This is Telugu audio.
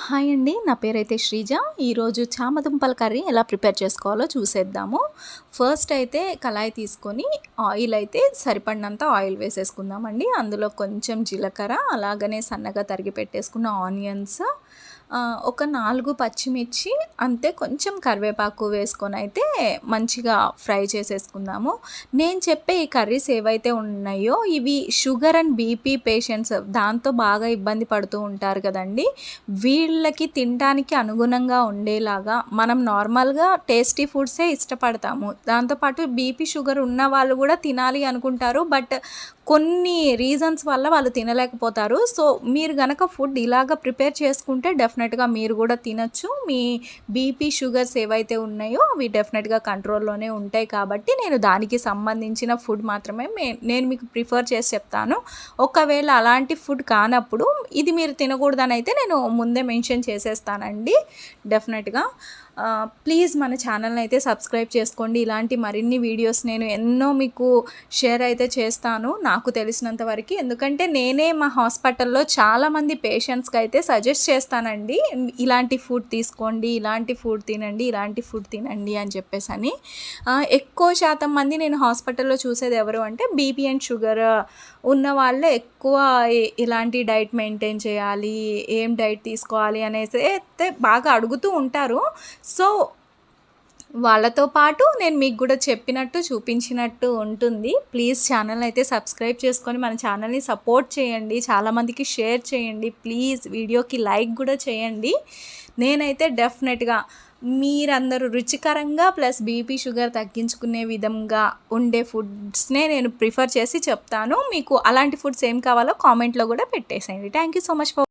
హాయ్ అండి, నా పేరైతే శ్రీజ. ఈరోజు చామదుంపల కర్రీ ఎలా ప్రిపేర్ చేసుకోవాలో చూసేద్దాము. ఫస్ట్ అయితే కళాయి తీసుకొని ఆయిల్ అయితే సరిపడినంత ఆయిల్ వేసేసుకుందామండి. అందులో కొంచెం జీలకర్ర, అలాగనే సన్నగా తరిగి పెట్టేసుకున్న ఆనియన్స్, ఒక 4 పచ్చిమిర్చి, అంతే కొంచెం కరివేపాకు వేసుకొని అయితే మంచిగా ఫ్రై చేసేసుకుందాము. నేను చెప్పే ఈ కర్రీస్ ఏవైతే ఉన్నాయో ఇవి షుగర్ అండ్ బీపీ పేషెంట్స్ దాంతో బాగా ఇబ్బంది పడుతూ ఉంటారు కదండి. వీళ్ళకి తినడానికి అనుగుణంగా ఉండేలాగా మనం నార్మల్గా టేస్టీ ఫుడ్సే ఇష్టపడతాము. దాంతోపాటు బీపీ షుగర్ ఉన్న వాళ్ళు కూడా తినాలి అనుకుంటారు, బట్ కొన్ని రీజన్స్ వల్ల వాళ్ళు తినలేకపోతారు. సో మీరు గనక ఫుడ్ ఇలాగ ప్రిపేర్ చేసుకుంటే డెఫినెట్గా మీరు కూడా తినచ్చు. మీ బీపీ షుగర్స్ ఏవైతే ఉన్నాయో అవి డెఫినెట్గా కంట్రోల్లోనే ఉంటాయి. కాబట్టి నేను దానికి సంబంధించిన ఫుడ్ మాత్రమే నేను మీకు ప్రిఫర్ చేసి చెప్తాను. ఒకవేళ అలాంటి ఫుడ్ కానప్పుడు ఇది మీరు తినకూడదని అయితే నేను ముందే మెన్షన్ చేసేస్తానండి. డెఫినెట్గా ప్లీజ్ మన ఛానల్ని అయితే సబ్స్క్రైబ్ చేసుకోండి. ఇలాంటి మరిన్ని వీడియోస్ నేను ఎన్నో మీకు షేర్ అయితే చేస్తాను నాకు తెలిసినంత వరకు. ఎందుకంటే నేనే మా హాస్పిటల్లో చాలామంది పేషెంట్స్కి అయితే సజెస్ట్ చేస్తానండి, ఇలాంటి ఫుడ్ తీసుకోండి, ఇలాంటి ఫుడ్ తినండి, ఇలాంటి ఫుడ్ తినండి అని చెప్పేసి అని. ఎక్కువ శాతం మంది నేను హాస్పిటల్లో చూసేది ఎవరు అంటే బీపీ అండ్ షుగర్ ఉన్న వాళ్ళే ఎక్కువ ఇలాంటి డైట్ మెయింటైన్ చేయాలి, ఏం డైట్ తీసుకోవాలి అనేసి అయితే బాగా అడుగుతూ ఉంటారు. సో వాళ్ళతో పాటు నేను మీకు కూడా చెప్పినట్టు చూపించినట్టు ఉంటుంది. ప్లీజ్ ఛానల్ అయితే సబ్స్క్రైబ్ చేసుకొని మన ఛానల్ని సపోర్ట్ చేయండి, చాలామందికి షేర్ చేయండి. ప్లీజ్ వీడియోకి లైక్ కూడా చేయండి. నేనైతే డెఫినెట్గా మీరందరూ రుచికరంగా ప్లస్ బీపీ షుగర్ తగ్గించుకునే విధంగా ఉండే ఫుడ్స్నే నేను ప్రిఫర్ చేసి చెప్తాను. మీకు అలాంటి ఫుడ్స్ ఏం కావాలో కామెంట్లో కూడా పెట్టేసేయండి. Thank you so much for